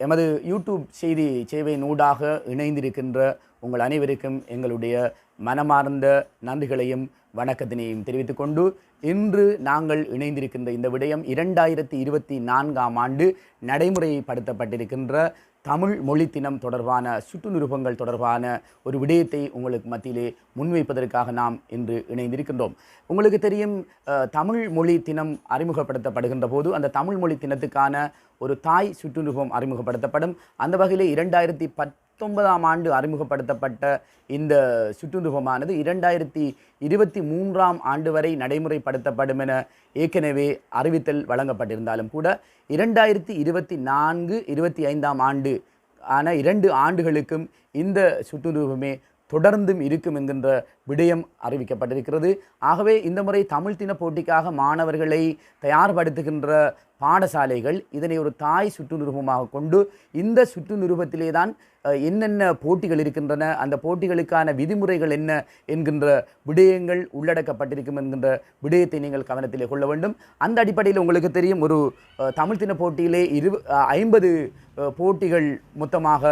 எமது யூடியூப் செய்தி சேவையின் ஊடாக இணைந்திருக்கின்ற உங்கள் அனைவருக்கும் எங்களுடைய மனமார்ந்த நன்றிகளையும் வணக்கத்தினையும் தெரிவித்துக் கொண்டு இன்று நாங்கள் இணைந்திருக்கின்ற இந்த விடயம் 2024ஆம் ஆண்டு நடைமுறைப்படுத்தப்பட்டிருக்கின்ற தமிழ் மொழி தினம் தொடர்பான சுட்டு நிருபங்கள் தொடர்பான ஒரு விடயத்தை உங்களுக்கு மத்தியிலே முன்வைப்பதற்காக நாம் இன்று இணைந்திருக்கின்றோம். உங்களுக்கு தெரியும், தமிழ் மொழி தினம் அறிமுகப்படுத்தப்படுகின்ற போது அந்த தமிழ் மொழி தினத்துக்கான ஒரு தாய் சுட்டு நிருபம் அறிமுகப்படுத்தப்படும். அந்த வகையிலே 2019ஆம் ஆண்டு அறிமுகப்படுத்தப்பட்ட இந்த சுட்டு நிருபமானது 2023ஆம் ஆண்டு வரை நடைமுறைப்படுத்தப்படும் என ஏற்கனவே அறிவித்தல் வழங்கப்பட்டிருந்தாலும் கூட 2024-25ஆம் ஆண்டு ஆன 2 ஆண்டுகளுக்கும் இந்த சுட்டு நிருபமே தொடர்ந்தும் இருக்கும் என்கின்ற விடயம் அறிவிக்கப்பட்டிருக்கிறது. ஆகவே இந்த முறை தமிழ் தின போட்டிக்காக மாணவர்களை தயார்படுத்துகின்ற பாடசாலைகள் இதனை ஒரு தாய் சுட்டு நிருபமாக கொண்டு இந்த சுட்டு நிருபத்திலே தான் என்னென்ன போட்டிகள் இருக்கின்றன, அந்த போட்டிகளுக்கான விதிமுறைகள் என்ன என்கின்ற விடயங்கள் உள்ளடக்கப்பட்டிருக்கும் என்கின்ற விடயத்தை நீங்கள் கவனத்திலே கொள்ள வேண்டும். அந்த அடிப்படையில் உங்களுக்கு தெரியும், ஒரு தமிழ் தின போட்டியிலே 50 போட்டிகள் மொத்தமாக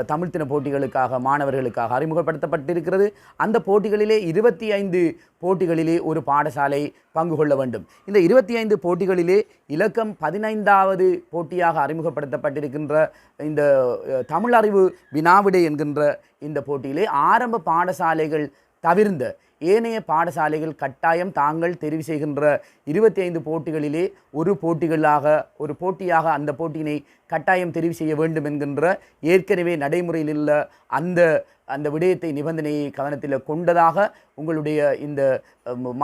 தமிழ் தின போட்டிகளுக்காக மாணவர்களுக்காக அறிமுகப்படுத்தப்பட்டிருக்கிறது. அந்த போட்டிகளிலே 25 போட்டிகளிலே ஒரு பாடசாலை பங்கு கொள்ள வேண்டும். இந்த 25 போட்டிகளிலே இலக்கம் 15வது போட்டியாக அறிமுகப்படுத்தப்பட்டிருக்கின்ற இந்த தமிழ் அறிவு வினாவிடை என்கின்ற இந்த போட்டியிலே ஆரம்ப பாடசாலைகள் தவிர்ந்த ஏனைய பாடசாலைகள் கட்டாயம் தாங்கள் தெரிவு செய்கின்ற 25 போட்டிகளிலே ஒரு போட்டியாக அந்த போட்டியினை கட்டாயம் தெரிவு செய்ய வேண்டும் என்கின்ற ஏற்கனவே நடைமுறையில் உள்ள அந்த விடயத்தை நிபந்தனையை கவனத்தில் கொண்டதாக உங்களுடைய இந்த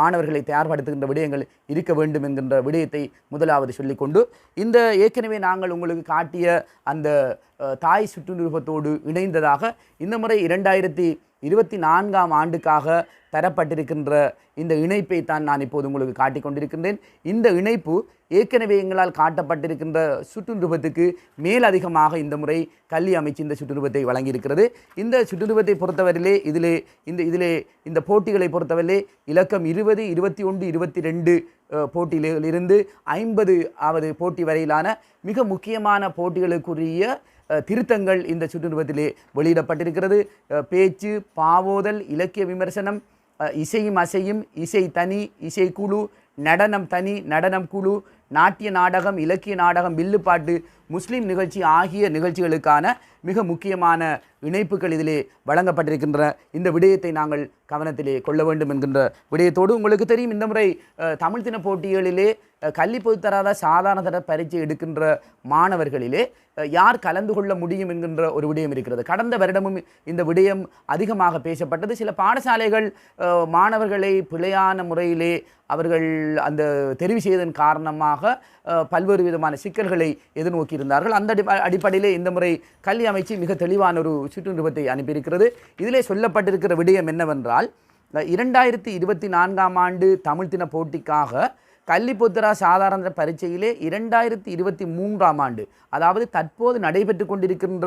மாணவர்களை தயார்படுத்துகின்ற விடயங்கள் இருக்க வேண்டும் என்கின்ற விடயத்தை முதலாவது சொல்லிக்கொண்டு, இந்த ஏற்கனவே நாங்கள் உங்களுக்கு காட்டிய அந்த தாய் சுட்டு நிருபத்தோடு இணைந்ததாக இந்த முறை 2024ஆம் ஆண்டுக்காக தரப்பட்டிருக்கின்ற இந்த இணைப்பை தான் நான் இப்போது உங்களுக்கு காட்டிக் கொண்டிருக்கின்றேன். இந்த இணைப்பு ஏற்கனவே எங்களால் காட்டப்பட்டிருக்கின்ற சுட்டு நிருபத்துக்கு மேலதிகமாக இந்த முறை கல்வி அமைச்சு இந்த சுட்டு நிருபத்தை வழங்கியிருக்கிறது. இந்த சுட்டு நிருபத்தை பொறுத்தவரையிலே இதிலே இந்த போட்டிகளை பொறுத்தவரையிலே இலக்கம் 20, 21, 22 போட்டியிலிருந்து 50வது போட்டி வரையிலான மிக முக்கியமான போட்டிகளுக்குரிய திருத்தங்கள் இந்த சுட்டு நிருபத்திலே வெளியிடப்பட்டிருக்கிறது. பேச்சு, பாவோதல், இலக்கிய விமர்சனம், இசையும் அசையும், இசை தனி, இசைக்குழு, நடனம் தனி, நடனம் குழு, நாட்டிய நாடகம், இலக்கிய நாடகம், வில்லுப்பாட்டு, முஸ்லீம் நிகழ்ச்சி ஆகிய நிகழ்ச்சிகளுக்கான மிக முக்கியமான இணைப்புகள் இதிலே வழங்கப்பட்டிருக்கின்ற இந்த விடயத்தை நாங்கள் கவனத்திலே கொள்ள வேண்டும் என்கின்ற விடயத்தோடு, உங்களுக்கு தெரியும், இந்த முறை தமிழ் தின போட்டிகளிலே கல்வி பொதுத்தராத சாதாரண தர பரீட்சை எடுக்கின்ற மாணவர்களிலே யார் கலந்து கொள்ள முடியும் என்கின்ற ஒரு விடயம் இருக்கிறது. கடந்த வருடமும் இந்த விடயம் அதிகமாக பேசப்பட்டது. சில பாடசாலைகள் மாணவர்களை பிழையான முறையிலே அவர்கள் அந்த தெரிவு செய்ததன் காரணமாக பல்வேறு விதமான சிக்கல்களை எதிர்நோக்கியிருந்தார்கள். அந்த அடிப்படையிலே இந்த முறை கல்வி அமைச்சு மிக தெளிவான ஒரு சுட்டு நிருபத்தை அனுப்பியிருக்கிறது. இதிலே சொல்லப்பட்டிருக்கிற விடயம் என்னவென்றால், 2024ஆம் ஆண்டு தமிழ் தின போட்டிக்காக கல்வி பொதுத்தர சாதாரண பரீட்சையிலே 2023ஆம் ஆண்டு, அதாவது தற்போது நடைபெற்று கொண்டிருக்கின்ற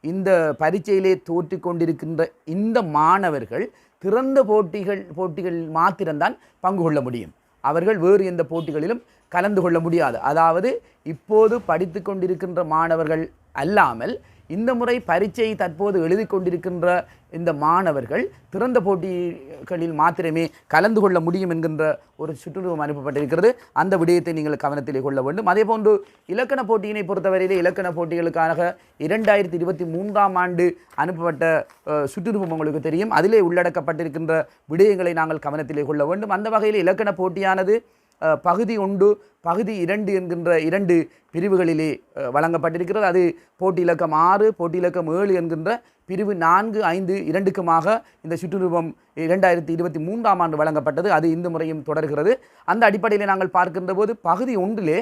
இந்த பரீட்சையிலே தோற்று கொண்டிருக்கின்ற இந்த மாணவர்கள் திறந்த போட்டிகள் மாத்திரம்தான் பங்கு கொள்ள முடியும். அவர்கள் வேறு எந்த போட்டிகளிலும் கலந்து கொள்ள முடியாது. அதாவது இப்போது படித்து கொண்டிருக்கின்ற மாணவர்கள் அல்லாமல் இந்த முறை பரீட்சையை தற்போது எழுதி கொண்டிருக்கின்ற இந்த மாணவர்கள் திறந்த போட்டிகளில் மாத்திரமே கலந்து கொள்ள முடியும் என்கின்ற ஒரு சுற்றுநிறுவனம் அனுப்பப்பட்டிருக்கிறது. அந்த விடயத்தை நீங்கள் கவனத்திலே கொள்ள வேண்டும். அதே போன்று இலக்கண போட்டியினை பொறுத்தவரையிலே இலக்கண போட்டிகளுக்காக 2023ஆம் ஆண்டு அனுப்பப்பட்ட சுற்றுநிறுவனம் உங்களுக்கு தெரியும். அதிலே உள்ளடக்கப்பட்டிருக்கின்ற விடயங்களை நாங்கள் கவனத்திலே கொள்ள வேண்டும். அந்த வகையில் இலக்கண போட்டியானது பகுதி 1, பகுதி 2 என்கின்ற 2 பிரிவுகளிலே வழங்கப்பட்டிருக்கிறது. அது போட்டி இலக்கம் 6, போட்டி இலக்கம் 7 என்கின்ற பிரிவு 4, 5, 2க்குமாக இந்த சுற்றுநிறுவனம் 2023ஆம் ஆண்டு வழங்கப்பட்டது. அது இந்த முறையும் தொடர்கிறது. அந்த அடிப்படையில் நாங்கள் பார்க்கின்ற போது பகுதி 1லே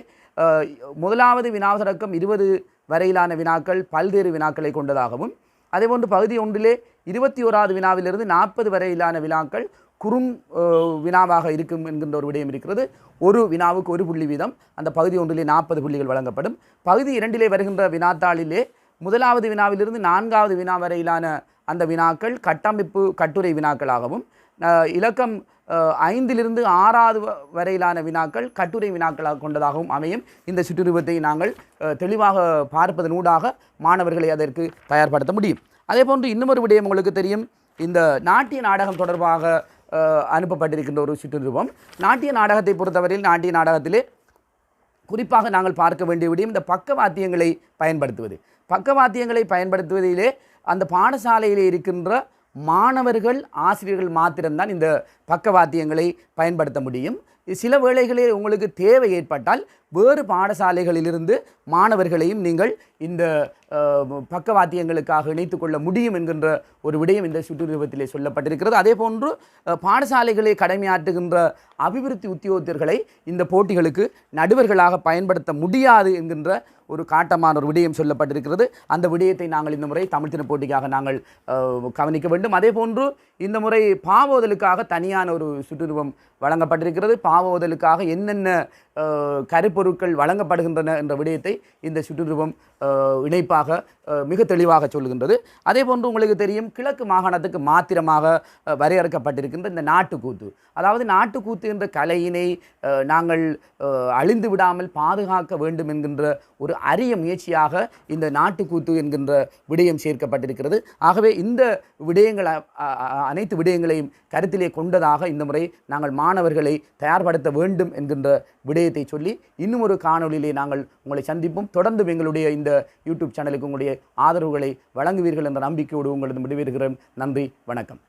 முதலாவது வினாவதற்கம் 20 வரையிலான வினாக்கள் பல்வேறு வினாக்களை கொண்டதாகவும், அதேபோன்று பகுதி 1லே 21வது வினாவிலிருந்து 40 வரையிலான வினாக்கள் வினாவாக இருக்கும் என்கின்ற ஒரு விடயம் இருக்கிறது. ஒரு வினாவுக்கு 1 புள்ளி வீதம் அந்த பகுதி 1லே 40 புள்ளிகள் வழங்கப்படும். பகுதி 2லே வருகின்ற வினாத்தாளிலே முதலாவது வினாவிலிருந்து 4வது வினா வரையிலான அந்த வினாக்கள் கட்டமைப்பு கட்டுரை வினாக்களாகவும், இலக்கம் 5லிருந்து 6வது வரையிலான வினாக்கள் கட்டுரை வினாக்களாக கொண்டதாகவும் அமையும். இந்த சுற்றுருவத்தை நாங்கள் தெளிவாக பார்ப்பதனூடாக மாணவர்களை அதற்கு தயார்படுத்த முடியும். அதே போன்று இன்னுமொரு விடயம் உங்களுக்கு தெரியும், இந்த நாட்டிய நாடகம் தொடர்பாக அனுப்பப்பட்டிருக்கின்ற ஒரு சுற்றுருவம். நாட்டிய நாடகத்தை பொறுத்தவரையில் நாட்டிய நாடகத்திலே குறிப்பாக நாங்கள் பார்க்க வேண்டிய விடயம் இந்த பக்கவாத்தியங்களை பயன்படுத்துவது. பக்கவாத்தியங்களை பயன்படுத்துவதிலே அந்த பாடசாலையிலே இருக்கின்ற மாணவர்கள் ஆசிரியர்கள் மாத்திரம்தான் இந்த பக்கவாத்தியங்களை பயன்படுத்த முடியும். சில வேளைகளில் உங்களுக்கு தேவை ஏற்பட்டால் வேறு பாடசாலைகளிலிருந்து மாணவர்களையும் நீங்கள் இந்த பக்கவாத்தியங்களுக்காக இணைத்து கொள்ள முடியும் என்கின்ற ஒரு விடயம் இந்த சுற்றுருவத்திலே சொல்லப்பட்டிருக்கிறது. அதே போன்று பாடசாலைகளை கடமையாற்றுகின்ற அபிவிருத்தி உத்தியோகத்தர்களை இந்த போட்டிகளுக்கு நடுவர்களாக பயன்படுத்த முடியாது என்கின்ற ஒரு காட்டமான ஒரு விடயம் சொல்லப்பட்டிருக்கிறது. அந்த விடயத்தை நாங்கள் இந்த முறை தமிழ் தின போட்டிக்காக நாங்கள் கவனிக்க வேண்டும். அதே போன்று இந்த முறை பாவோதலுக்காக தனியான ஒரு சுற்றுருவம் வழங்கப்பட்டிருக்கிறது. பாவோதலுக்காக என்னென்ன கருப்பொருட்கள் வழங்கப்படுகின்றன என்ற விடயத்தை இந்த சுற்றுருவம் இணைப்பாக மிக தெளிவாக சொல்லுகின்றது. அதே போன்று உங்களுக்கு தெரியும், கிழக்கு மாகாணத்துக்கு மாத்திரமாக வரையறுக்கப்பட்டிருக்கின்ற இந்த நாட்டுக்கூத்து, அதாவது நாட்டுக்கூத்து என்ற கலையினை நாங்கள் அழிந்து விடாமல் பாதுகாக்க வேண்டும் என்கின்ற ஒரு அரிய முயற்சியாக இந்த நாட்டுக்கூத்து என்கின்ற விடயம் சேர்க்கப்பட்டிருக்கிறது. ஆகவே இந்த விடயங்கள் அனைத்து விடயங்களையும் கருத்திலே கொண்டதாக இந்த முறை நாங்கள் மாணவர்களை தயார்படுத்த வேண்டும் என்கின்ற விடயத்தை சொல்லி இன்னும் ஒரு காணொளியிலே நாங்கள் உங்களை சந்திப்போம். தொடர்ந்து எங்களுடைய இந்த யூடியூப் சேனலுக்கு உங்களுடைய ஆதரவுகளை வழங்குவீர்கள் என்ற நம்பிக்கையோடு உங்களது விடைபெறுகிறேன். நன்றி, வணக்கம்.